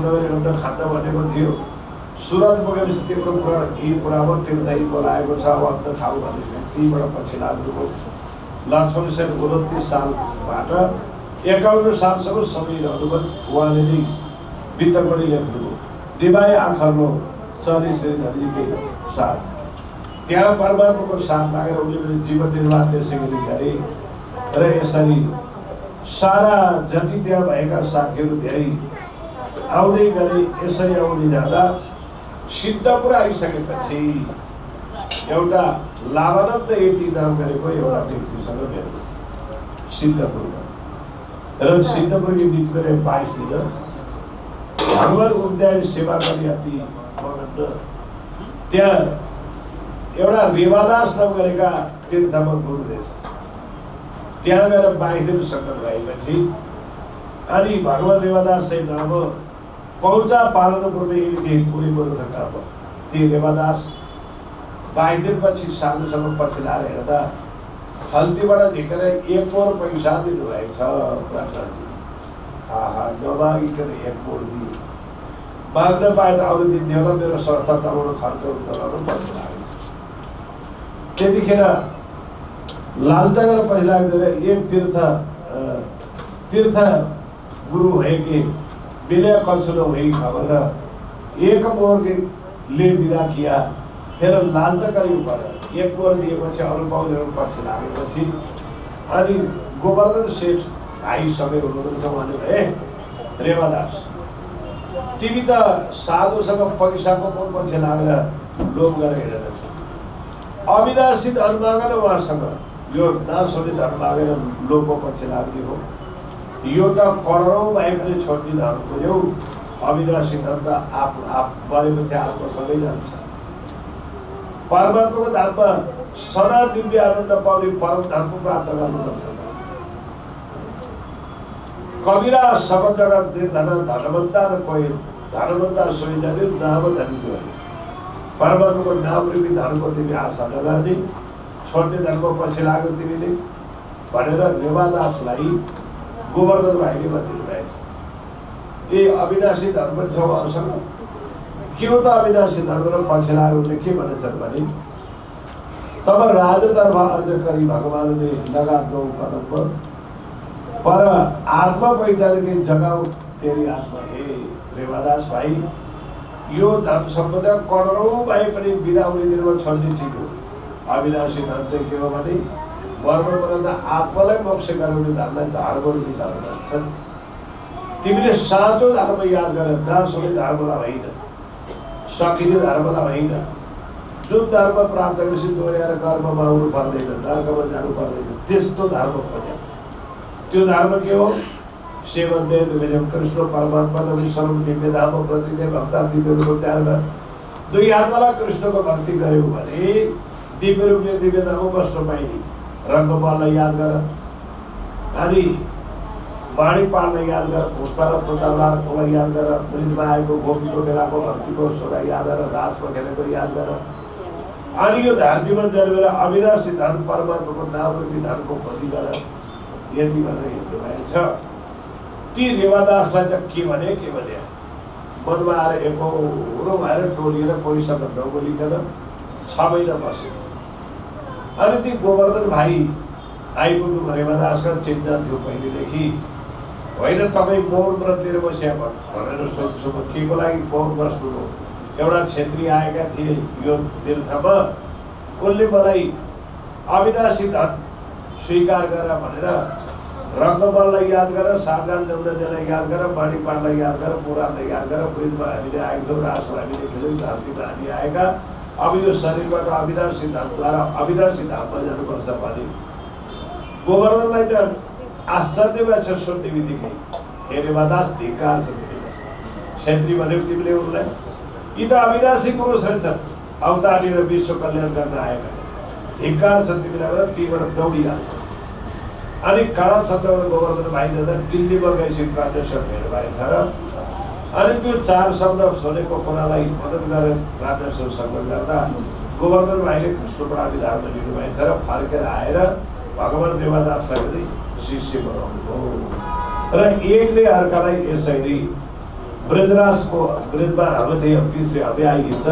नगरी एउटा खाद्य भनेको थियो सुरत पुगेपछि तिम्रो कुरा यही कुरामा तीर्थै बोलाएको छ अब थाहा भने व्यक्तिबाट पछि लाग्नुभयो। लक्ष्मण सेन 29 सालबाट 51 सालसम्म समय रहनुभयो। उहाँले नै वित्त पनि लेख्नुभयो निभाए आखरमा चरी श्रीधरीकै साथ। त्यहाँ परमात्माको साथ लागेर उनले पनि जीवन निर्वाह त्यसै गरी गरे र यसरी सारा जति त्यहाँ भएका साथीहरू धेरै आउँदै गए। यसरी आउँदै जाँदा सिद्धपुर आइसकेपछि एउटा लाभानन्द यति नाम गरेको एउटा व्यक्तिसँग भेट सिद्धपुरमा र सिद्धपुरको बिचमा 22 दिन भगवान उद्यान सेवा गरी अति मगन। त्यहाँ एउटा रेवादास नाम गरेका तीर्थमा गुरु रहेछ। त्यहाँ गएर 22 दिन सङ्गत भएपछि अनि भगवान रेवादास चाहिँ नाम पहुँचा पालनपुरमा यिनके कुनै बरु त काम ती रेवादास 22 दिनपछि साँझसम्म पछि लाएर हेर्दा खल्तीबाट झिकेर 1 पोर पैसा दिनुभएछ प्रार्थनाजी। आहा नमागिकन 1 पोर दिए माग्न पाए त अरू दिन होला मेरो संस्था तर्फबाट खर्च गराउनु पछि लागेछ। त्यतिखेर लालचा गरेर पैसा लाग्दैन एक तीर्थ गुरु है कि विनय कौशल वही खबर 1 पोर ले विदा किया। फिर लालचा करी ऊपर 1 पोर दिएपछि अरू पाउनेहरू पछि लागेपछि अनि गोवर्धन सेठ भाइ सबै हुनुहुँदो रहेछ। उहाँले ए रेवादास तिमी त साधुसँग पैसाको पछि लागेर लोभ गरेर हिँडेर अविनाशी धन मागेर उहाँसँग यो नासोली धन मागेर लोभको पछि लाग्ने हो। यो त करोडौँ भए पनि छोड्ने धन पुग्यो। अविनाशी धन त आप गरेपछि आत्मसँगै जान्छ। परमात्माको धाममा सदा दिव्य आनन्द पाउने परम धामको प्राप्त गर्नुपर्छ। कविरा सब जगत निर्धन धनवन्ता न कोही धनवन्ता सोही जाने नाम धनी गयो। परमात्माको नाम रूपी धनको तिमी आशा नगर्ने छोड्ने धर्म पछि लाग्यो तिमीले भनेर रेवादासलाई गोवर्धन भाइले भनिदिनु भएछ। ए अविनाशी धर्म पनि छ उहाँसँग के हो त अविनाशी धर्म र पछि लागेर उनले के भनेछन् भने तब राजतर्फ अर्ज गरी भगवानले लगा 2 कदम पर आत्मा पहिचानकै जगाऊ तेरी आत्मा। हे रेवादास भाइ यो धन सम्पदा करोडौँ भए पनि बिदा हुने दिनमा छोड्ने चिज हो। अविनाशी धन चाहिँ के हो भने मर्म बनाउँदा आत्मालाई मोक्ष गराउने धनलाई धर्महरू बिगाएर जान्छन्। तिमीले साँचो धर्म याद गर नसक्ने धर्मलाई होइन सकिने धर्मलाई होइन। जुन धर्म प्राप्त गरेपछि दोहोऱ्याएर कर्ममा आउनु पर्दैन नर्कमा जानु पर्दैन त्यस्तो धर्म खोज्यो। त्यो धर्म के हो सेवन देव कृष्ण परमात्मा नवी सर्व दिव्य धाम प्रतिदेव भक्ता दिव्य रूप त्यागमा 2 आत्मालाई कृष्णको भक्ति गर्यो भने दिव्य रूपले दिव्य धाम बस्न पाइने। रङ्गपाललाई याद गर अनि बाणी पाललाई याद गर पुष्परत्न दरबारकोलाई याद गर ब्रिजमा आएको गोपीको बेलाको भक्तिको सोलाई याद गर रासमा खेलेको याद गर अनि यो धरतीमा जन्मेर अविनाशी धन परमात्माको नाम रूपी धनको खोजी गर यति भनेर हिँड्नु भएछ। ती रेवादासलाई त के भने मनमा आएर एकरो भएर टोलिएर पैसामा नबोलिकन 6 महिना बसेछ। अनि ती गोवर्धन भाइ आइपुग्नु रेवादासका चिन्ता थियो पहिलेदेखि होइन तपाईँ मौन व्रत लिएर बस्या भनेर सोध्छु म के को लागि मौन बस्नुभयो। एउटा क्षेत्रीय आएका थिए यो तीर्थमा उनले मलाई अविनाशी धन स्वीकार गर भनेर रङ्गबललाई याद गर 7 जमुनालाई याद गर बाणीपाठलाई याद गर पुराणलाई याद गर ब्रिजमा हामीले आएको छौँ रासमा हामीले खेल्यौँ धरतीमा हामी आएका अब यो शरीरबाट अविनाशी धामद्वारा अविनाशी धाममा जानुपर्छ भने गोवर्धनलाई त आश्चर्य भएछ सुन्ने बित्तिकै हे रेवादास धिक्कार छ तिमीलाई। क्षेत्री भन्यो तिमीले उनलाई यी त अविनाशी पुरुष रहेछन् अवतार लिएर विश्व कल्याण गर्न आएका धिक्कार छ तिमीलाई भनेर तीबाट दौडिहाल्छ। अनि काँडा छत्रबाट गोवर्धन भाइ जाँदा दिल्लीमा गएपछि प्राणेश्वर भेट भएछ र अनि त्यो 4 शब्द सुनेको कुरालाई मनन गरेर प्राणेश्वरसँग गर्दा गोवर्धन भाइले कृष्णप्रणामी धारण लिनुभएछ र फर्केर आएर भगवान रेवादासलाई पनि शिष्य बनाउनु भयो। र एकले अर्कालाई यसरी ब्रजराजको ब्रजमा हाम्रो त्यही तीसरे अभि आइयो त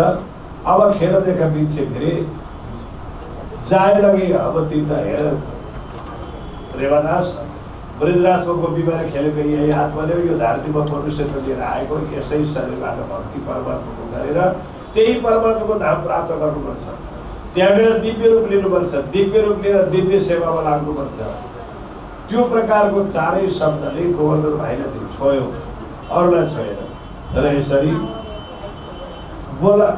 अब खेर देखा पिछे फेरि जाए लगे अब तिमी त हेर रेवादास ब्रजराजको गोपीबाट खेलेको यही आत्माले यो धरतीमा मनुष्यत्व लिएर आएको यसै शरीरबाट भक्ति परमात्माको गरेर त्यही परमात्माको धाम प्राप्त गर्नुपर्छ। त्यहाँ गएर दिव्य रूप लिनुपर्छ, दिव्य रूप लिएर दिव्य सेवामा लाग्नुपर्छ। त्यो प्रकारको चारै शब्दले गोवर्धन भाइलाई चाहिँ छोयो, अरूलाई छोएन। र यसरी बोला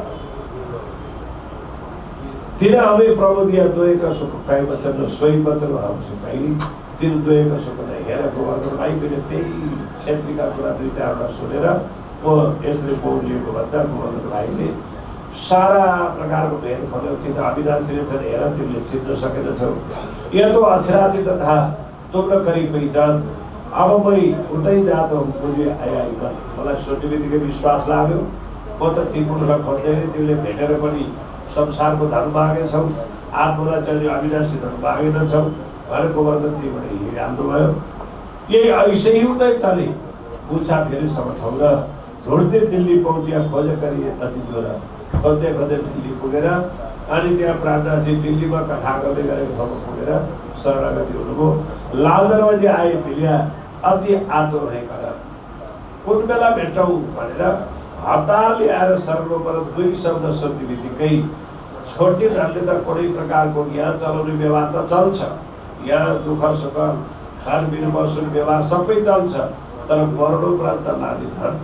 तिन हमें प्रभु दिया दोए का सुख कई वचन सोई वचन हमसे कई तिन दोए का सुख नहीं हेर गोवर्धन भाइ पनि त्यही क्षेत्रीका कुरा दुई चारवटा सुनेर म यसरी बोल लिएको भन्दा गोवर्धन भाइले सारा प्रकारको भेद खोल्यो। तिन अविनाशी छन्, हेर तिमीले चिन्न सकेनछौ, यह तो असिराती तथा तुम न करी पहिचान। अब मैं उतै जात हूँ, मुझे आया मलाई सोध्ने बित्तिकै विश्वास लाग्यो म त तिमीलाई खोज्दैन, तिमीले भेटेर पनि संसारको धर्म मागेछौ, आत्मालाई चाहिँ अविनाशी धर्म मागेनछौ भनेर गोवर्धन तिमीले हिँडिहाल्नुभयो। यही ऐसे ही उतै चले पूछा फेरिसम्म ठाउँ र ढुँड्दै दिल्ली पहुँचिया खोज गरिए नदी गएर खोज्दै खोज्दै दिल्ली पुगेर अनि त्यहाँ प्राणनाथजी दिल्लीमा कथा गर्दै गरेको ठाउँमा पुगेर शरणागति हुनुभयो। लाल दरवाजी आए पिलिया अति आतुर भइकन कुन बेला भेटौँ भनेर हतार ल्याएर सर्वप्रथम दुई शब्द सुन्ने बित्तिकै छोटी धनले त कुनै प्रकारको यहाँ चलाउने व्यवहार त चल्छ, यहाँ दुःख सुख खानपिन बस्ने व्यवहार सबै चल्छ, तर मरणोपरान्त लाने धन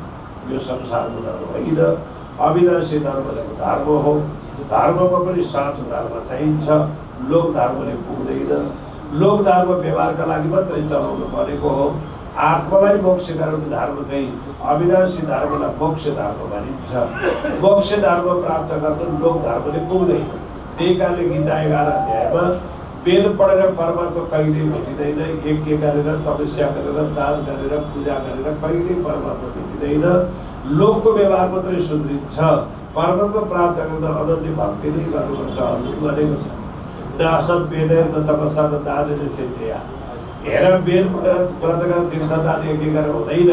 यो संसारको धर्म होइन, अविनाशी धर्मको धर्म हो। धर्ममा पनि साँचो धर्म चाहिन्छ, लोक धर्मले पुग्दैन। लोक धर्म व्यवहारका लागि मात्रै चलाउनु परेको हो। आत्मालाई मोक्ष गराउने धर्म चाहिँ अविनाशी धर्मलाई मोक्ष धर्म भनिन्छ। मोक्ष धर्म प्राप्त गर्नु लोक धर्मले पुग्दैन। त्यही कारणले गीता 11 अध्यायमा वेद पढेर परमात्मा कहिल्यै भेटिँदैन, यज्ञ गरेर तपस्या गरेर दान गरेर पूजा गरेर कहिल्यै परमात्मा भेटिँदैन। लोकको व्यवहार मात्रै सुध्रिन्छ। परमात्मा प्राप्त गर्न अनन्य भक्ति नै गर्नुपर्छ भनेको छ। न अहम वेदैर न तपस्या न दानेन छिन्त्या। हेर वेद पढेर व्रत गरेर तीर्थदान यज्ञ गरेर हुँदैन।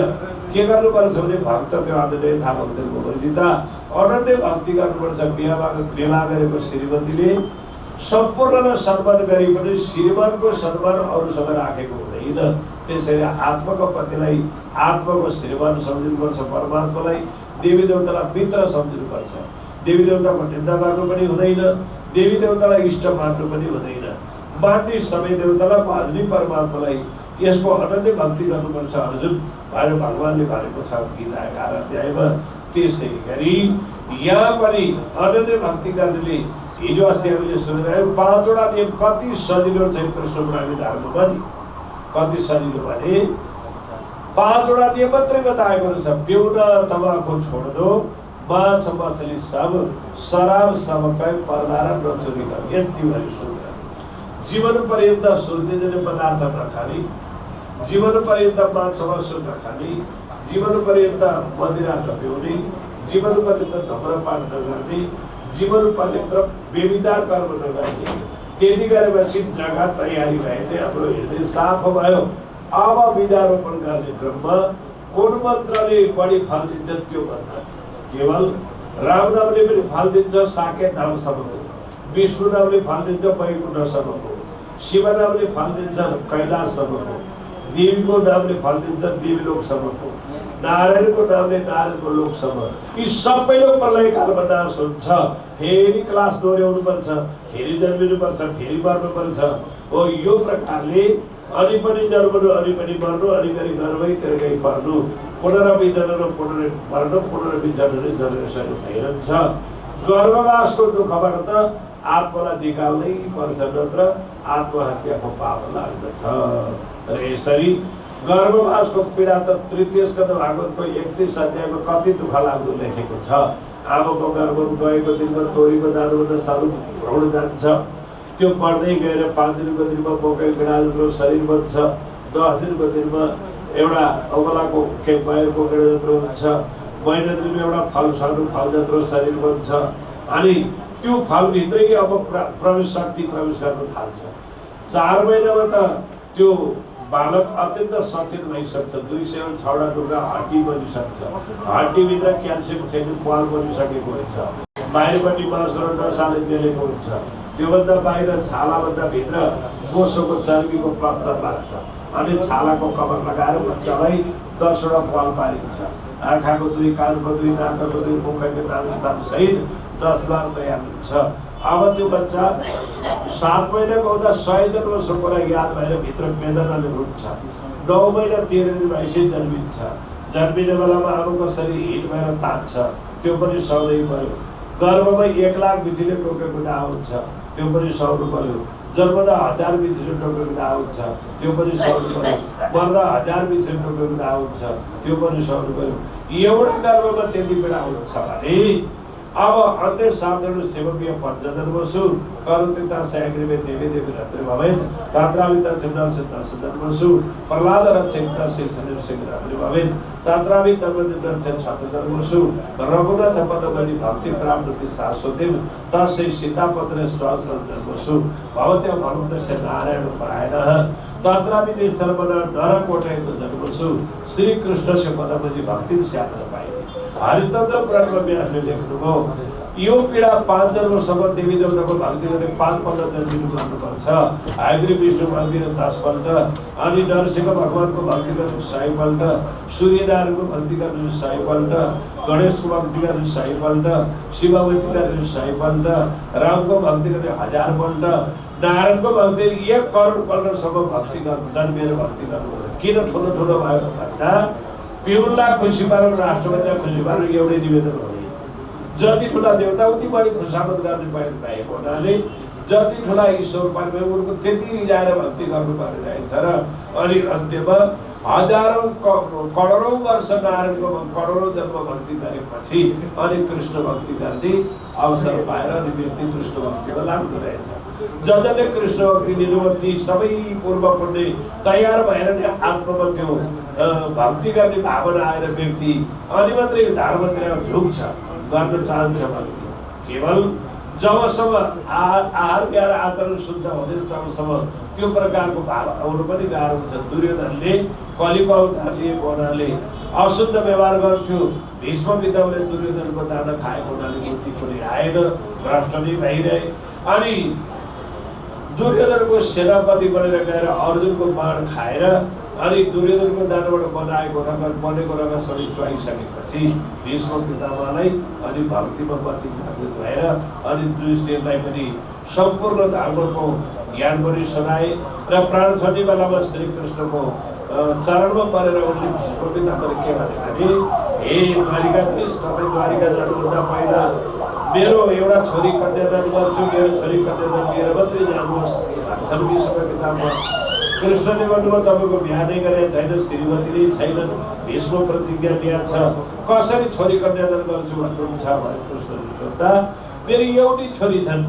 के गर्नुपर्छ भने भक्तको अनन्य था भक्तको वर्जिता अनन्य भक्ति गर्नुपर्छ। विवाह गरेको श्रीमतीले सम्पूर्णलाई सम्मान गरे पनि श्रीमानको सम्मान अरूसँग राखेको हुँदैन। त्यसैले आत्माको पतिलाई आत्माको श्रीमान सम्झिनुपर्छ, परमात्मालाई देवी देवतालाई मित्र सम्झिनुपर्छ। देवी देवताको निन्दा गर्नु पनि हुँदैन, देवी देवतालाई इष्ट मान्नु पनि हुँदैन। मान्ने सबै देवतालाई भजनी परमात्मालाई यसको अनन्य भक्ति गर्नुपर्छ अर्जुन भनेर भगवानले भनेको छ गीता 11 अध्यायमा। त्यसै गरी यहाँ पनि अनन्य भक्ति गर्नेले हिजो अस्ति हामीले सुनेर आयौँ 5 वटा नियम कति सजिलो छ कृष्ण प्रेमी धर्ममा नि। कति सजिलो भने 5 वटा नियम मात्रै बताएको छ। पिउन तमाखु छोड दो, मांस मछली सब, शराब सबकै परदारा नचोरी कर। यति भरि सूत्र जीवन पर्यन्त सुर्तीजन्य पदार्थ नखाने, जीवन पर्यन्त मांस मासु नखाने, जीवन पर्यन्त मदिरा नपिउने, जीवन पर्यन्त धूम्रपान नगर्ने, जीवन पर्यन्त व्यभिचार कर्म नगर्ने। त्यति गरेपछि जग्गा तयारी भए चाहिँ हाम्रो हृदय साफ भयो। अब बीजारोपण गर्ने क्रममा कुन मन्त्रले बढी फल दिन्छ त्यो मन्त्र। केवल राम नामले पनि फल दिन्छ साकेत धामसम्मको, विष्णु नामले फल दिन्छ वैकुण्ठसम्मको, शिव नामले फल दिन्छ कैलाशसम्मको, देवीको नामले फल दिन्छ देवीलोकसम्मको, नारायणको नामले नारायणको लोकसम्म। यी सबै लोक प्रलय कालमा नाश हुन्छ। फेरि क्लास दोहोऱ्याउनुपर्छ, फेरि जन्मिनुपर्छ, फेरि मर्नुपर्छ। हो यो प्रकारले अनि पनि जन्मनु, अनि पनि मर्नु, अनि पनि गर्भैतिर गई पर्नु, पुनरपि जनन पुनर मर्नु, पुनरपि जनन जनरेसन भइरहन्छ। गर्भवासको दुःखबाट त आत्मालाई निकाल्नै पर्छ, नत्र आत्महत्याको पाप लाग्दछ। र यसरी गर्भवासको पीडा त तृतीय स्कन्द भागवतको 31 अध्यायमा कति दुःख लाग्दो लेखेको छ। आमाको गर्भमा गएको दिनमा तोरीको दानामा सानो भ्रूण जान्छ, त्यो बढ्दै गएर 5 दिनको दिनमा मकै गेडा जत्रो शरीर बन्छ, 10 दिनको दिनमा एउटा अमलाको बाहिरको गेडा जत्रो हुन्छ, महिना दिनमा एउटा फल सानो फल जत्रो शरीर बन्छ। अनि त्यो फलभित्रै अब प्रवेश शक्ति प्रवेश गर्न थाल्छ। 4 महिनामा त त्यो बालक अत्यन्त सचेत भइसक्छ। 206वटा टुक्रा हड्डी बनिसक्छ, हड्डीभित्र क्याल्सियम छैन, पाल बनिसकेको हुन्छ, बाहिरपट्टि मांस र नसाले जेलेको हुन्छ, त्योभन्दा बाहिर छालाभन्दा भित्र बोसोको चर्बीको प्लास्टर लाग्छ अनि छालाको कभर लगाएर बच्चालाई 10वटा पाल पारिन्छ। आँखाको 2, कानको 2, नाकको 2, मुखको नाक सहित 10 बार तयार हुन्छ। अब त्यो बच्चा 7 महिनाको हुँदा 100 जन्मसम्म कुरा याद भएर भित्र वेदनाले रुन्छ। 9 महिना 13 दिन भएपछि जन्मिन्छ। जन्मिने बेलामा आमाको शरीर हिट भएर तात्छ, त्यो पनि सहनै पर्यो। गर्भमा 1 लाख बिजुली टोकेको डाउ हुन्छ, त्यो पनि सहनु पर्यो। जन्मदा 1000 बिजुली टोकेको डाउ हुन्छ, त्यो पनि सहनु पर्यो। मर्दा 1000 बिजुली टोकेको डाउ हुन्छ, त्यो पनि सहनु पर्यो। एउटा गर्भमा त्यति बेला हुन्छ भने अब अन्य साधारण सेवकीय पञ्चजन्मसु करुतिता सयाग्रीमे देवी देवी रात्रि भवेत् तात्राविता चिन्नर्सिता सजन्मसु प्रहलाद रक्षिता शेषनिर सिंह रात्रि भवेत् तात्रावि तर्मनिर्नर्स्य छात्रजन्मसु रघुनाथ पदमणि भक्ति प्राप्ति शाश्वतीं तस्य सीतापत्रे स्वासर जन्मसु भवत्या भवन्तस्य नारायण परायणः तात्रावि निस्तर्पण नरकोटयको जन्मसु श्री कृष्णस्य पदमणि भक्ति स्यात्र पाए। हरितन्त्र पुराणमा व्यासले लेख्नुभयो यो पीडा 5 जन्मसम्म देवी देवताको भक्ति गर्ने 5 पल्ट जन्मिनु पर्नुपर्छ। आग्री विष्णु भक्ति गर्ने 10 पल्ट, अनि नरसिंह भगवानको भक्ति गर्ने 100 पल्ट, सूर्यनारायणको भक्ति गर्ने 100 पल्ट, गणेशको भक्ति गर्ने 100 पल्ट, शिववती गर्ने 100 पल्ट, रामको भक्ति गर्ने 1000 पल्ट, नारायणको भक्ति 1 करोड पल्टसम्म भक्ति गर्नु, जन्मेर भक्ति गर्नु। किन ठुलो ठुलो भयो भन्दा पिउनलाई खुसी पार्नु, राष्ट्रपतिलाई खुसी पार्नु एउटै निवेदन हुँदैन। जति ठुला देवता उति बढी खुशामद गर्ने भएको हुनाले जति ठुला ईश्वर पार्ने उनको त्यति रिजाएर भक्ति गर्नु पर्ने रहेछ। र अनि अन्त्यमा हजारौं करोडौं वर्ष नारायणको करोडौं जन्म भक्ति गरेपछि अनि कृष्ण भक्ति गर्ने अवसर पाएर अनि व्यक्ति कृष्ण भक्तिमा लाग्दो रहेछ। जसले कृष्ण भक्ति निरुवती सबै पूर्व पुण्य तयार भएर नै आत्ममा त्यो भक्ति गर्ने भावना आएर व्यक्ति अनि मात्रै धर्मतिर झुक्छ, गर्न चाहन्छ भक्ति। केवल जबसम्म आहार विहार आचरण शुद्ध हुँदैन तबसम्म त्यो प्रकारको भाव आउनु पनि गाह्रो हुन्छ। दुर्योधनले कलिको अवतार लिएको हुनाले अशुद्ध व्यवहार गर्थ्यो, भीष्म पितामहले दुर्योधनको दाना खाएको हुनाले बुद्धि पनि आएन, भ्रष्ट नै भइरहे। अनि दुर्योधनको सेनापति बनेर गएर अर्जुनको बाण खाएर अनि दुर्योधनको दानाबाट बनाएको रगत बनेको रगत सबै चुहाइसकेपछि भीष्म पितामहलाई अनि भक्तिमा मति जागृत भएर अनि युधिष्ठिरलाई पनि सम्पूर्ण धर्मको ज्ञान पनि सुनाए र प्राण छोड्ने बेलामा श्रीकृष्णको चरणमा परेर उनले भीष्म पितामहले के भने हे द्वारिकाधीश, तपाईँ द्वारिका जानुभन्दा पहिला मेरो एउटा छोरी कन्यादान गर्छु, मेरो छोरी कन्यादान लिएर मात्रै जानुहोस् भन्छन् भीष्म पितामह। कृष्णले भन्नुभयो तपाईँको बिहा नै गरेको छैन, श्रीमती नै छैन, भीष्म प्रतिज्ञा लिएको छ, कसरी छोरी कन्यादान गर्छु भन्नुहुन्छ भने कृष्णले सोद्धा मेरो एउटै छोरी छन्,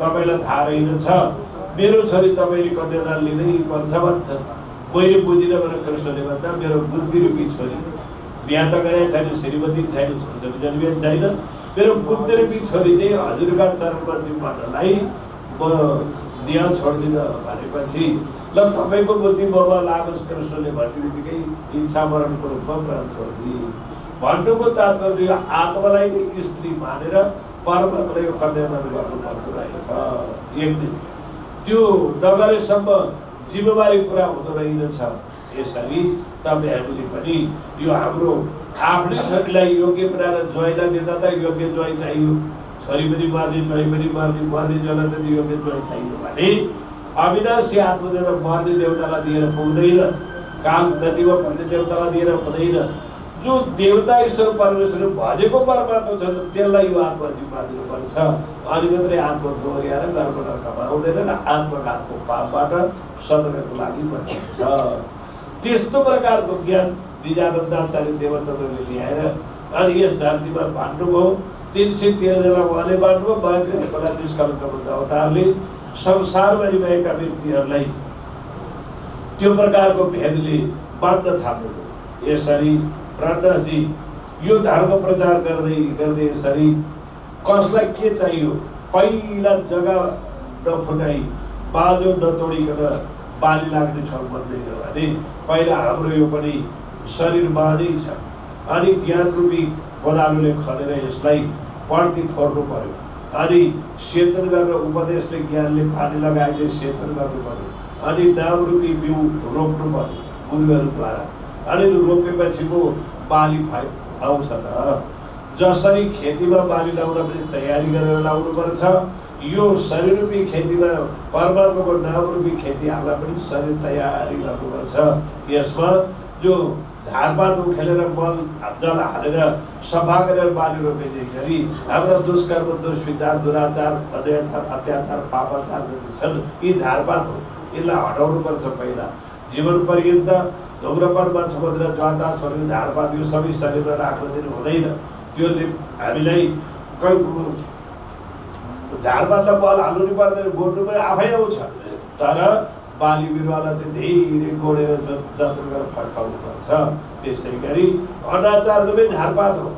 तपाईँलाई थाहा रहेनछ, मेरो छोरी तपाईँले कन्यादान लिनै पर्छ भन्छन्। मैले बुझिनँ भनेर कृष्णले भन्दा मेरो बुद्धि रूपी छोरी, बिहा त गरेको छैन, श्रीमती छैन, छोरी जन्मिएको छैन, मेरो बुद्धि रूपी छोरी चाहिँ हजुरका चरणमा जिम्मालाई म दिया छोड्दिन भनेपछि ल तपाईँको बुद्धि ममा लागोस् कृष्णले भन्ने बित्तिकै इच्छा मरणको रूपमा प्राण छोडिदिए। भन्नुको तात्पर्य आत्मालाई नै स्त्री मानेर परमात्मालाई कन्यादान गर्नुपर्दो रहेछ। एक दिन त्यो नगरेसम्म जिम्मेवारी पुरा हुँदो रहेनछ। यसरी तपाईँहरूले पनि यो हाम्रो आफ्नै छोरीलाई योग्य बनाएर ज्वाइँलाई दिँदा त योग्य ज्वाइँ चाहियो, छोरी पनि मार्ने ज्वाइँ पनि मार्ने, मार्ने ज्वाइँलाई त योग्य ज्वाइँ चाहियो भने अविनाशी आत्मदेवता मर्ने देवतालाई दिएर पुग्दैन, काम गतिमा पर्ने देवतालाई दिएर हुँदैन। जो देवता ईश्वर परमेश्वरले भजेको परमात्मा छ त्यसलाई यो आत्मा जिम्मा दिनुपर्छ। अनि मात्रै आत्मा दोहोर्याएर गर्व कमाउँदैन र आत्मघातको पापबाट सदनको लागि बचिन्छ। त्यस्तो प्रकारको ज्ञान निजानन्दाचार्य देवचन्द्रले ल्याएर अनि यस धरतीमा बाँड्नुभयो। 313 जना उहाँले बाँड्नुभयो। बाँड्ने निष्कलङ्क बुद्ध अवतारले संसारमा भएका व्यक्तिहरूलाई त्यो प्रकारको भेदले बाँड्न थाल्नुभयो। यसरी प्राणनाथजी यो धर्म प्रचार गर्दै गर्दै यसरी कसलाई के चाहियो पहिला जग्गा नफुटाई बाजो नतोडिकन बाली लाग्ने ठाउँ बन्दैन भने पहिला हाम्रो यो पनि शरीर बाँझै छ। अनि ज्ञान रूपी कोदालोले खनेर यसलाई पड्ती फोर्नु पर्यो। अनि सेचन गरेर उपदेशले ज्ञानले पानी लगाएर सेचन गर्नु पर्यो। अनि नाम रूपी बिउ रोप्नु पर्यो गुरुहरूद्वारा। अनि रोपेपछि पो बाली आउँछ त। जसरी खेतीमा बाली लाउन पनि तयारी गरेर लाउनुपर्छ, यो शरीर रूपी खेतीमा परमात्माको नाम रूपी खेती हाल्न पनि शरीर तयारी गर्नुपर्छ। यसमा जो झारपात उखेलेर मल जल हालेर सफा गरेर बाली रोपिने गरी हाम्रा दुष्कर्म दुष्विचार दुराचार अन्याचार अत्याचार पापाचार जति छन् यी झारपात हो। यसलाई हटाउनुपर्छ। पहिला जीवन पर्यन्त धुम्रपान मान्छे मदिरा ज्वाता शरीर झारपात यो सबै शरीरमा राख्न दिनु हुँदैन। त्यसले हामीलाई झारपातलाई बल हाल्नु नि पर्दैन, गोड्नु पनि आफै आउँछ। तर बाली बिरुवालाई चाहिँ धेरै गोडेर जतन गरेर फर्काउनुपर्छ। त्यसै गरी अनाचार जम्मै झारपात हो,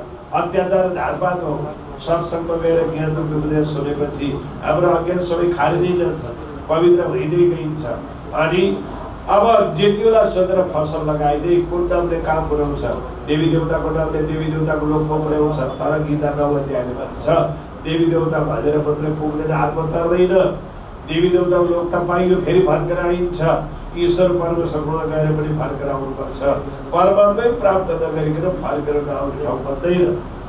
अत्याचार झारपात हो। सत्सङ्गमा गएर ज्ञान रूपी उपदेश सुनेपछि हाम्रो अज्ञान सबै खारिँदै जान्छ, पवित्र हुँदै गइन्छ। अनि अब जेठीलाई सोधेर फसल लगाइदिए कुन नामले काम पुर्याउँछ? देवी देवताको नामले देवी देवताको लोकमा पुर्याउँछ। तर गीता 9 अध्यायले भन्छ देवी देवता भजेर मात्रै पुग्दैन, आत्मा तर्दैन। देवी देवताको लोक त पाइयो फेरि फर्केर आइन्छ। ईश्वर परमेश्वरकोमा गएर पनि फर्केर आउनुपर्छ। परमात्मै प्राप्त नगरिकन फर्केर नआउने ठाउँ बन्दैन।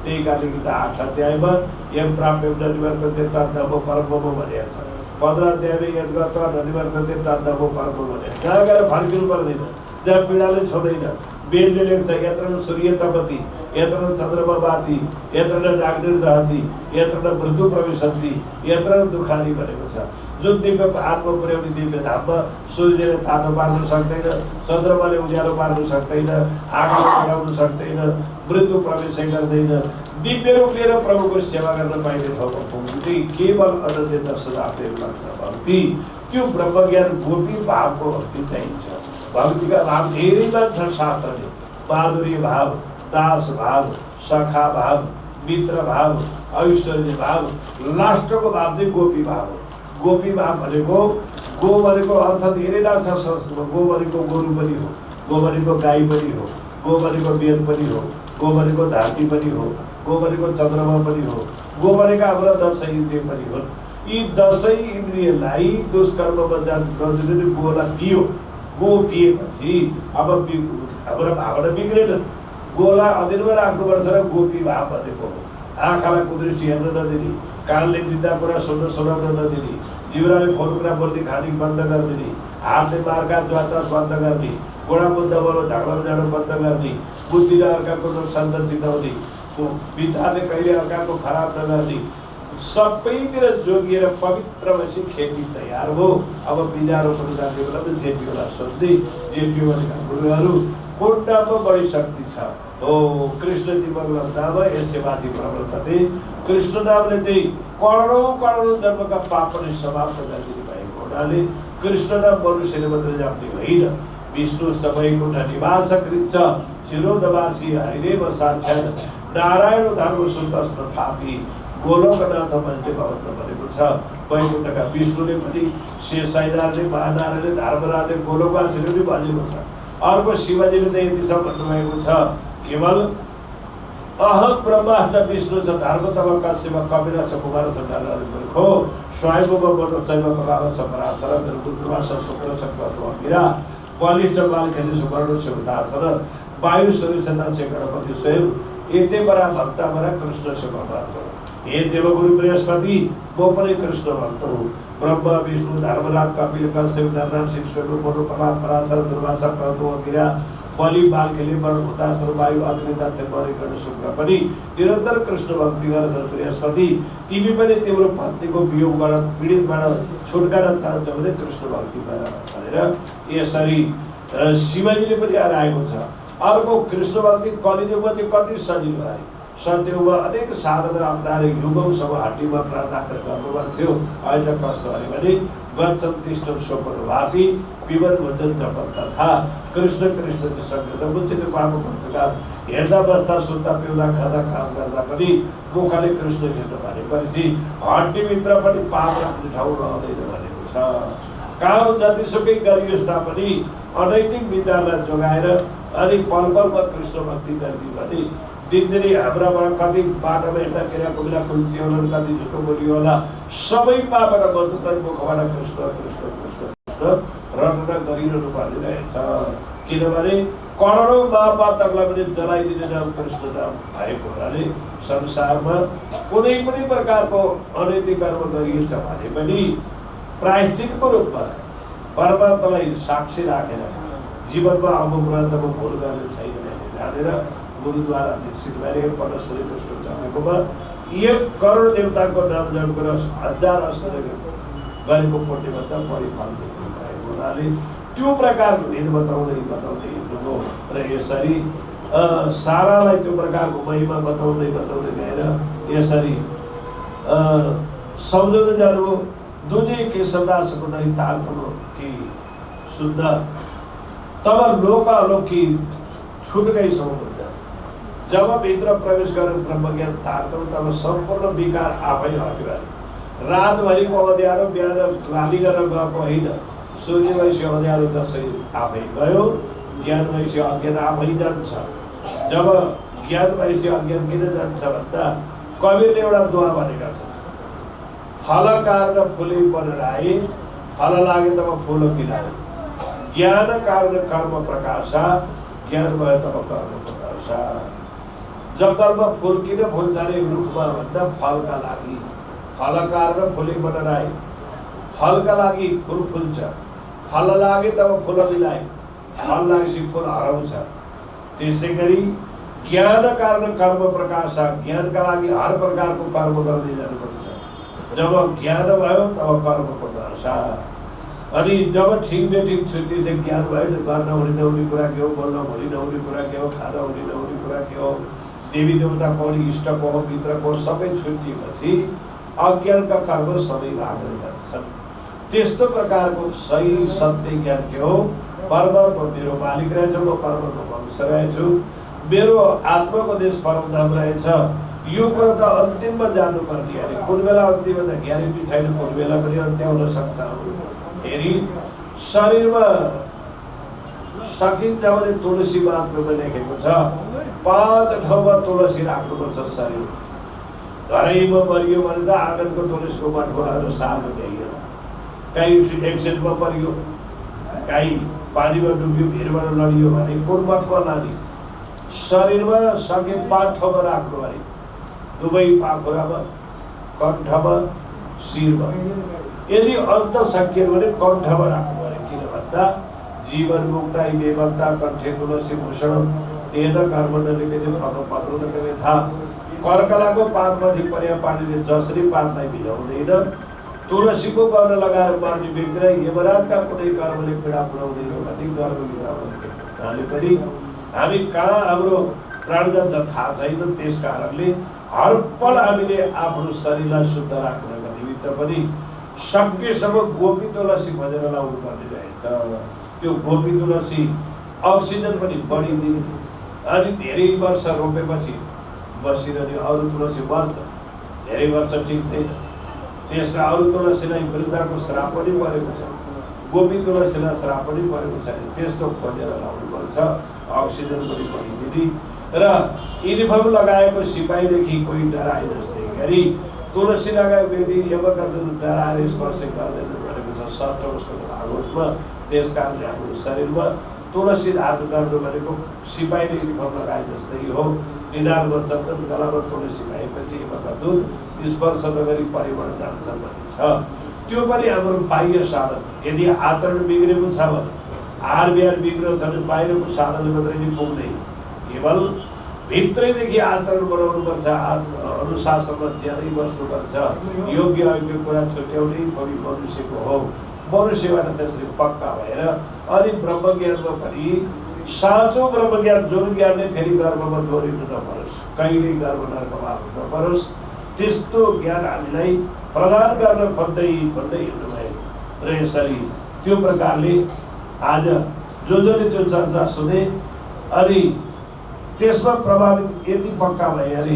त्यही कारणले गीता 8 अध्यायमा यम प्राप्य ननिवर्तन्ते तद्धाम परमम भनेको छ। 15 अध्यायमा यद गत्वा ननिवर्तन्ते तद्धाम परमम भनेको छ। जहाँ गएर फर्किनु पर्दैन, जहाँ पीडाले छोड्दैन। वेदले लेख्छ यत्र न सूर्य तपति, यत्र न चन्द्रमा बाति, यत्र न नाग्निर्दहति, यत्र न मृत्यु प्रविशन्ति, यत्र न दुखानी भनेको छ। जुन दिव्य आत्मा पुर्याउने दिव्य धाममा सूर्यले तातो पार्न सक्दैन, चन्द्रमाले उज्यालो पार्न सक्दैन, आगोले बढाउन सक्दैन, मृत्यु प्रवेशै गर्दैन। दिव्य रूप लिएर प्रभुको सेवा गर्न पाइने ठाउँमा पुग्नु केवल अनन्यता सदा प्रेम लाग्छ भक्ति। त्यो ब्रह्मज्ञान गोपी भावको भक्ति चाहिन्छ। भक्तिका भाव धेरै मान्छन् शास्त्रले। माधुर्य भाव, दास भाव, सखा भाव, मित्र भाव, ऐश्वर्य भाव, लास्टको भाव चाहिँ गोपी भाव हो। गोपी भाव भनेको गो भनेको अर्थ धेरै लाग्छ संस्कृतमा। गो भनेको गोरु पनि हो, गो भनेको गाई पनि हो, गो भनेको वेद पनि हो, गो भनेको धरती पनि हो, गो भनेको चन्द्रमा पनि हो, गो भनेको हाम्रो 10 इन्द्रिय पनि हुन्। यी 10 इन्द्रियलाई दुष्कर्ममा नदिनु गोलाई पियो। गो पिएपछि अब हाम्रो भावना बिग्रेन। गोलाई अधीनमा राख्नुपर्छ र गोपी भाव भनेको हो। आँखालाई कुदृष्टि हेर्न नदिने, कानले निन्दा कुरा सुनाउन नदिने, जिब्राले फोन कुरा बोल्ने खाने बन्द गरिदिने, हातले मार्का ज्वातास बन्द गर्ने, गोडा मुद्दा बोलो झगडा जान बन्द गर्ने, बुद्धिले अर्काको नोक्सान नचिताउने, विचारले कहिले अर्काको खराब नगर्ने, सबैतिर जोगिएर पवित्र भएपछि खेती तयार हो। अब बिजा रोप्नु जाने बेला पनि जेपीलाई सोध्दै जेपी भनेका गुरुहरू कुन नाममा बढी शक्ति छ? हो कृष्ण दिवंगम नाम यससे माथि प्रवर्तते। कृष्ण नामले चाहिँ करोडौं जन्मका पाप पनि समाप्त गरिदिनु भएको हुनाले कृष्ण नाम मनुष्यले मात्रै जाप्ने होइन। विष्णु सबैकुण्ठ निवास कृच्छ शिरोदवासी हरिरेव साक्षात् नारायण धर्म सुतस्त थापी गोलोकनाथ मन्दिर भवन्त भनेको छ। वैकुण्ठका विष्णुले पनि शेषाइनारले महानारायणले धर्मराजले गोलोकवासीले पनि भनेको छ। अर्को शिवजीले त यतिसम्म भन्नुभएको छ केवल अहम ब्रह्माश्च विष्णु छ धर्म तब कश्यप कपिल छ कुमार छ हो स्वयंभुव मनो शैव प्रकार छ पराशर रुद्रमा छ शुक्र छ क्रतु गिरा बलि छ बालखेली सुवर्ण छ दासर वायु सूर्य छ दक्ष गणपति स्वयं एते बरा भक्त बरा कृष्ण छ भगवान। हे देवगुरु बृहस्पति म पनि कृष्ण भक्त हुँ। ब्रह्मा विष्णु धर्मराज कपिल कश्यप नारायण सिंह स्वयं मनो प्रकार पराशर दुर्वासा क्रतु गिरा बलि बालखेली वर्ण हुतासर वायु अग्नि दक्ष मरिकन शुक्र पनि निरन्तर कृष्ण भक्ति गर्छन्। बृहस्पति तिमी पनि तिम्रो पत्नीको वियोगबाट पीडितबाट छुटकारा चाहन्छौ भने कृष्ण भक्ति गर भनेर यसरी शिवजीले पनि आएको छ। अर्को कृष्ण भक्ति कलियुगमा चाहिँ कति सजिलो आयो। सत्ययुगमा अनेक साधना अवतार युगौँसम्म हड्डीमा प्राण राखेर गर्नुपर्थ्यो। अहिले कस्तो अरे भने गच्छन् तिष्ठन् शोकन वापी पिबन भोजन जपन कथा कृष्ण कृष्ण चाहिँ संकृत मुचित पाएको भक्तका हेर्दा बस्दा सुत्दा पिउँदा खाँदा काम गर्दा पनि मुखले कृष्ण हेर्नु भनेपछि हड्डीभित्र पनि पाप राख्ने ठाउँ रहँदैन भनेको छ। काम जतिसुकै गरियोस् तापनि अनैतिक विचारलाई जोगाएर अनि पलपलमा कृष्ण भक्ति गरिदियो भने दिनदिनै हाम्राबाट कति बाटोमा हिँड्दा किराको बेला कुल्ची होला, कति झुटो बोलियो होला, सबै पाबाट बदुकन मुखबाट कृष्ण कृष्ण कृष्ण कृष्ण रटना गरिरहनु पर्ने रहेछ। किनभने करोडौँ महापातकलाई पनि जलाइदिने नाम कृष्ण नाम भएको हुनाले संसारमा कुनै पनि प्रकारको अनैतिक कर्म गरिएछ भने पनि प्रायश्चितको रूपमा परमात्मालाई साक्षी राखेर जीवनमा अब प्रान्तमा भुल गर्ने छैन भन्ने जानेर गुरुद्वारा दीक्षित भएर पल्ट श्री कृष्ण जन्मेकोमा 1 करोड देवताको नाम जप गरेर 1000 अष्टक गरेको पुण्यभन्दा बढी फल भएको हुनाले त्यो प्रकारको भेद बताउँदै हिँड्नुभयो र यसरी सारालाई त्यो प्रकारको महिमा बताउँदै गएर यसरी सम्झाउँदै जानुभयो। दुजे केशवदासको दैतार्थमा कि सुन्दर तब लोकालोकी छुटकै समुद्र जब भित्र प्रवेश गरेर ब्रह्मज्ञान तार्छौँ तब सम्पूर्ण विकार आफै हट्यो। रातभरिको अँध्यारो बिहान गाली गरेर गएको होइन, सूर्य वैश्य अँध्यारो जसै आफै गयो, ज्ञान वैश्य अज्ञान आफै जान्छ। जब ज्ञान वैश्य अज्ञान किन जान्छ भन्दा कविरले एउटा दुआ भनेका छन्, फल कारण फुले बनराए, फल लागे तब फूल खिलाए, ज्ञान कारण कर्म प्रकाशा, ज्ञान भयो तब कर्म प्रकाशा। जंगलमा फूल किन फुल्छ अरे रुखमा भन्दा फलका लागि, फल कारण फुले बनराए, फलका लागि फूल फुल्छ, फल लागे तब फूल मिलाए, फल लागेपछि फूल हराउँछ। त्यसै गरी ज्ञान कारण कर्म प्रकाशा, ज्ञानका लागि हर प्रकारको कर्म गर्दै जानुपर्छ। जब ज्ञान भयो तब कर्मको दशा। अनि जब ठिक बेठिक छुट्टी चाहिँ ज्ञान भयो, गर्न हुने नहुने कुरा के हो, बोल्न हुने नहुने कुरा के हो, खान हुने नहुने कुरा के हो, देवी देवताको अनि इष्टको हो, मित्रको सबै छुट्टिएपछि अज्ञानका कर्म सबै लागेर जान्छन्। त्यस्तो प्रकारको सही सत्य ज्ञान के हो, परमात्मा मेरो मालिक रहेछ, म परमात्मा अंश रहेछु, मेरो आत्माको देश परमधाम रहेछ। यो कुरा त अन्तिममा जानुपर्ने अरे कुन बेला अन्तिम भन्दा ग्यारेन्टी छैन, कुन बेला पनि अन्त्य हुन सक्छ। फेरि शरीरमा सकिन्छ भने तुलसी महात्म्यमा लेखेको छ 5 ठाउँमा तुलसी राख्नुपर्छ। शरीर घरैमा परियो भने त आँगनको तुलसीको मठमा लगेर सार्नु भइएन, कहीँ एक्सिडेन्टमा परियो, कहीँ पानीमा डुब्यो, भिरबाट लडियो भने कुन मठमा लाने। शरीरमा सके 5 ठाउँमा राख्नु अरे, दुवै पाखुरामा, कण्ठमा, शिरमा। यदि अन्त सकियो भने कण्ठमा राख्नु अरे। किन भन्दा जीवन मुक्ता बेभक्ता कण्ठे तुलसी भूषण तेन कर्म नलिपेथे फलपत्र नकवे था। कर्कलाको पातमाथि परेका पानीले जसरी पातलाई भिजाउँदैन, तुलसीको गर्न लगाएर मर्ने व्यक्तिलाई यमराजका कुनै कर्मले पीडा पुर्याउँदैन भन्ने गर्वले पनि हामी कहाँ हाम्रो प्राण जान्छ थाहा छैन। त्यस कारणले हर पल हामीले आफ्नो शरीरलाई शुद्ध राख्नका निमित्त पनि सकेसम्म गोपी तुलसी खोजेर लाउनु पर्ने रहेछ। त्यो गोपी तुलसी अक्सिजन पनि बढिदिने, अनि धेरै वर्ष रोपेपछि बसिरहने। अरू तुलसी मर्छ, धेरै वर्ष टिक्दैन, त्यसमा अरू तुलसीलाई वृद्धाको श्राप पनि परेको छ, गोपी तुलसीलाई श्राप पनि परेको छैन। त्यस्तो खोजेर लाउनुपर्छ, अक्सिजन पनि बढिदिने। र युनिफर्म लगाएको सिपाहीदेखि कोही डराए जस्तै गरी तुलसी लगाएको व्यक्ति यमका जुन डराएर स्पर्श गर्दैन भनेको छ षष्ठ उसको भागवतमा। त्यस कारणले हाम्रो शरीरमा तुलसी धारण गर्नु भनेको सिपाहीले युनिफर्म लगाए जस्तै हो। निधारमा चन्दन, गलामा तुलसी भएपछि यमका दूत स्पर्श नगरी परिबाट जान्छन् भन्ने छ। त्यो पनि हाम्रो बाह्य साधन। यदि आचरण बिग्रेको छ भने, आहार विहार बिग्रेको छ भने बाहिरको साधनले मात्रै नि पुग्दैन, केवल भित्रैदेखि आचरण बनाउनुपर्छ, अनुशासनमा ज्यादै बस्नुपर्छ। योग्य अयोग्य कुरा छुट्याउने कवि मनुष्यको हो। मनुष्यबाट त्यसले पक्का भएर अनि ब्रह्मज्ञानमा पनि साँचो ब्रह्मज्ञान, जुन ज्ञानले फेरि गर्भमा दोहोरिनु नपरोस्, कहिल्यै गर्भ नर्कमा हाल्नु नपरोस्, त्यस्तो ज्ञान हामीलाई प्रदान गर्न खोज्दै हिँड्नु भयो। र यसरी त्यो प्रकारले आज जसले त्यो चर्चा सुने अनि त्यसमा प्रभावित यति पक्का भए अरे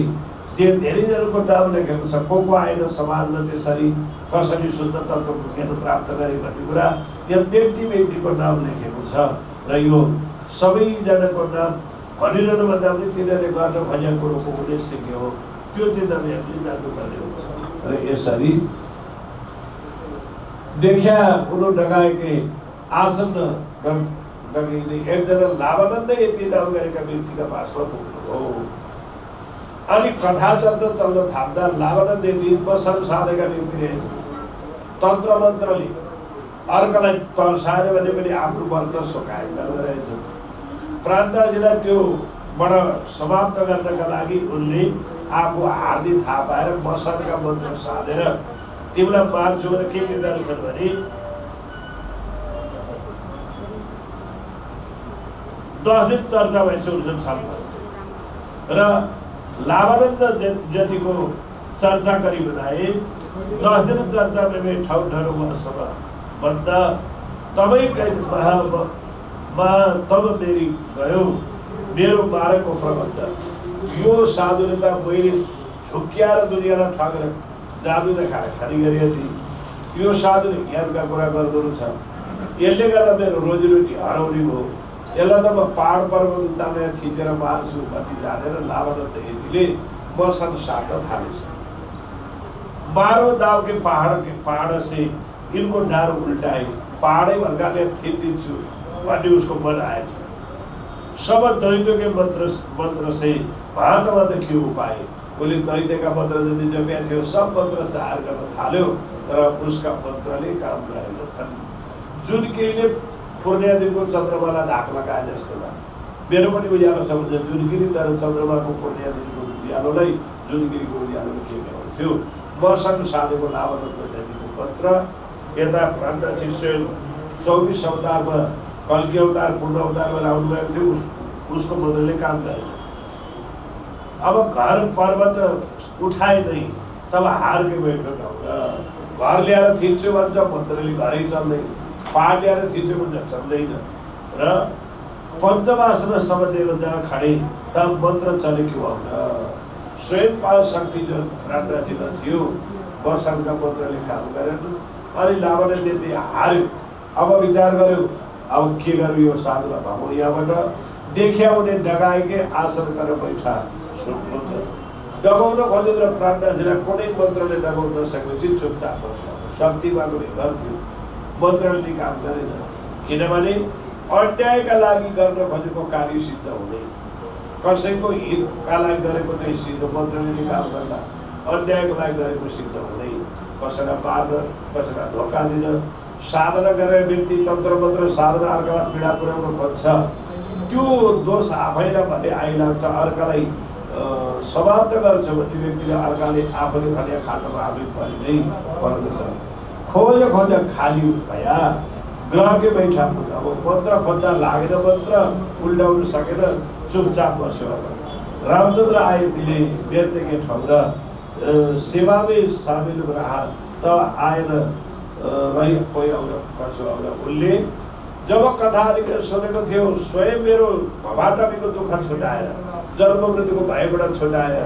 धेरैजनाको नाम लेखेको छ, को आएन समाजमा त्यसरी, कसरी शुद्ध तत्त्वको ज्ञान प्राप्त गरे भन्ने कुरा यहाँ व्यक्ति व्यक्तिको नाम लेखेको छ। र यो सबैजनाको नाम भनिरहनु भन्दा पनि तिनीहरूले गर्न खोजेको कुरोको उद्देश्य के हो त्यो चाहिँ तपाईँहरूले जान्नुपर्ने हुन्छ। र यसरी देखा कुरो नगाएकै आसन्न नगइने एकजना लाभानन्द यति नाम गरेका व्यक्तिका पासमा पुग्नु हो। अनि कथा चल्न चल्न थाप्दा लाभानन्द यति बसाउनु साधेका व्यक्ति रहेछ। तन्त्र मन्त्रले अर्कालाई तर्सायो भने पनि आफ्नो वर्चस्व कायम गर्दो रहेछ। प्राणदासजीलाई त्योबाट समाप्त गर्नका लागि उनले आफू हार्ने थाहा पाएर मसानका मन्त्र साधेर तिमीलाई मार्छु भने के गर्छन् भने 10 दिन चर्चा भइसकेको छ र लाभानन्द जतिको चर्चा गरी बनाए 10 दिन चर्चा में ठाउँ ठाउँमा भन्दा तपाईकै तब मेरी गयो मेरो मारेको प्रबन्ध यो साधुले त मैले झुक्क्याएर दुनियाँलाई ठगेर जादु देखाएर खाली गरे थिए। यो साधुले ज्ञानका कुरा गर्दो रहेछ। यसले गर्दा मेरो रोजीरोटी हराउने भयो। यसलाई त म पहाड पर्वत उचालेर थिचेर मार्छु भन्ने जानेर लाभानन्द यतिले मसन साट्न थालेछ। मारो दाव के पहाड़ से इनको डार उल्टाए, पहाड़े भल्काले थीप दिन्छु भन्ने उसको मन आएछ। सब दैत्य के मंत्र से भात के उपाय, उसले दैत्यका मन्त्र जति जप्या थियो सब मन्त्र चार गर्न थाल्यो तर उसका मन्त्रले काम गरेनछन्। जुनकिरीले पूर्णियादेखिको चन्द्रमालाई धाक लगाए जस्तो भयो। मेरो पनि उज्यालो छ भने जुनकिरी तर चन्द्रमाको पूर्णियादेखिको उज्यालोलाई जुनकिरीको उज्यालोले के गराउँथ्यो। मसँग साधेको लाभानन्द जतिको मन्त्र यता प्राणनाथ शिष्य 24 अवतारमा कल्की अवतार पूर्ण अवतारमा लाउनु भएको थियो, उसको मन्त्रले काम गरेन। अब घर पर्वत उठाए नहीं तब हार के बैठो न। घर ल्याएर थिच्यो भन्छ मन्त्रले घरै चल्दैन, पहाड ल्याएर थिच्यो भन्छ चल्दैन। र पञ्चमासना समझेको जहाँ खडे तब मन्त्र चलेको हुन। स्वयं पाल शक्ति जो प्राणनाथजीमा थियो वर्षाका मन्त्रले काम गरेन। अनि लाभानन्दले हार्यो। अब विचार गर्यो अब के गर्यो यो साधुलाई भगवान यहाँबाट देखिया उनी डगाएकै आसन गरेर बैठा डगाउन खोज्यो तर प्राणनाथजीलाई कुनै मन्त्रले डगाउन नसकेपछि चुपचाप बस्यो। शक्तिमाको घर थियो, मन्त्रले काम गरेन। किनभने अन्यायका लागि गर्न खोजेको कार्य सिद्ध हुँदैन। कसैको हितका लागि गरेको चाहिँ सिद्ध मन्त्रले काम गर्ला, अन्यायको लागि गरेको सिद्ध हुँदैन। कसैलाई मार्न, कसैलाई धोका दिन, साधना गरेर व्यक्ति तन्त्र मन्त्र साधना अर्कालाई पीडा पुर्याउन खोज्छ, त्यो दोष आफैलाई भने आइलाग्छ। अर्कालाई समाप्त गर्छ भने व्यक्तिले अर्काले आफूले खनिया खानमा आफै परि नै पर्दछ। खोज खाली भया ग्रहकै बैठा। अब मन्त्र खोज्दा लागेन, मन्त्र उल्टाउन सकेन, चुपचाप बस्यो। रामचन्द्र आए मिले व्यर्थके ठाउँ र सेवामै सामेल रहा तब आएर रही कोही आउन कछु आउन। उसले जब कथा अलिकति सुनेको थियो स्वयं मेरो भवाटमीको दुःख छुटाएर, जन्म मृत्युको भयबाट छुटाएर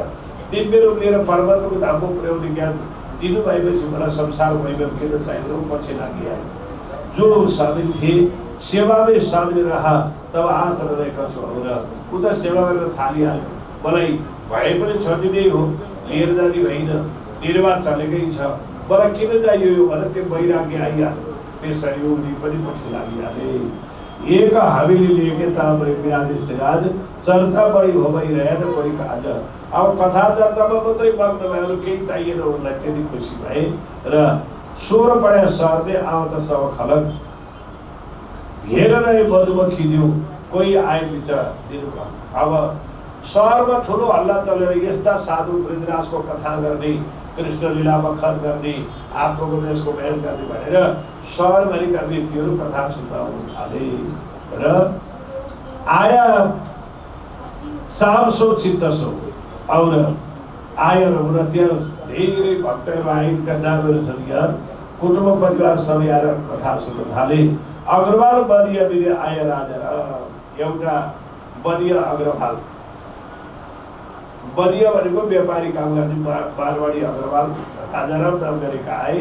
दिव्य रूप लिएर परमात्माको धाममा पुर्याउने ज्ञान दिनुभएपछि मलाई संसार वैभव किन चाहिँदैन पछि लागिहाल्यो। जो सामेल थिए सेवामै सामेल रहा तब आशा रहेका छु। र उता सेवा गरेर थालिहाल्यो। मलाई भए पनि छोडिने हो, लिएर जाने होइन, निर्वाह चलेकै छ, मलाई किन चाहियो भने त्यो वैराग्य आइहाल्यो। त्यसरी उनी पनि पछि लागिहाले। एक हामीले लिएके ताम विराजे सिराज, चर्चा बढी हो भइरहेन कोही काज। अब कथा चर्चामा मात्रै मग्न भयो, केही चाहिएन उनलाई, त्यति खुसी भए। र 16 पढे सरले आउँदा सब खलक घेर रहे मधुमक्खी दियो कोही आए बिचा दिनु। अब सहरमा ठुलो हल्ला चलेर यस्ता साधु ब्रजराजको कथा गर्ने, कृष्ण लीला बखान गर्ने, आत्मोपदेशको बयान गर्ने भनेर सहरभरिका व्यक्तिहरू कथा सुनाउन थाले। र आया चामसो चित्तसो और आएर हुन त्यहाँ धेरै भक्तहरू आएका नामहरू छन्। यहाँ कुटुम्ब परिवार सबै आएर कथा सुन्न थाले। अग्रवाल बनिया बिरे आए राजा, एउटा बनिया अग्रवाल बनियो भनेको व्यापारी काम गर्ने मारवाडी अग्रवाल राजाराम नाम गरेका आए।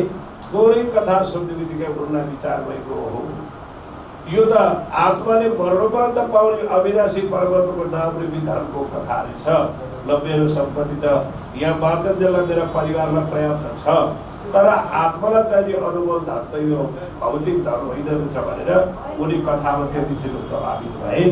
थोरै कथा सुन्ने बित्तिकै उनलाई विचार भएको हो यो त आत्माले मरणोपरान्त पाउने अविनाशी परमात्माको नाम र विधानको कथा रहेछ। ल मेरो सम्पत्ति त यहाँ बाँचन्जेललाई मेरा परिवारलाई पर्याप्त छ, तर आत्मालाई चाहिने अनुभव धन त यो भौतिक धन होइन रहेछ भनेर उनी कथामा त्यति ठुलो प्रभावित भए।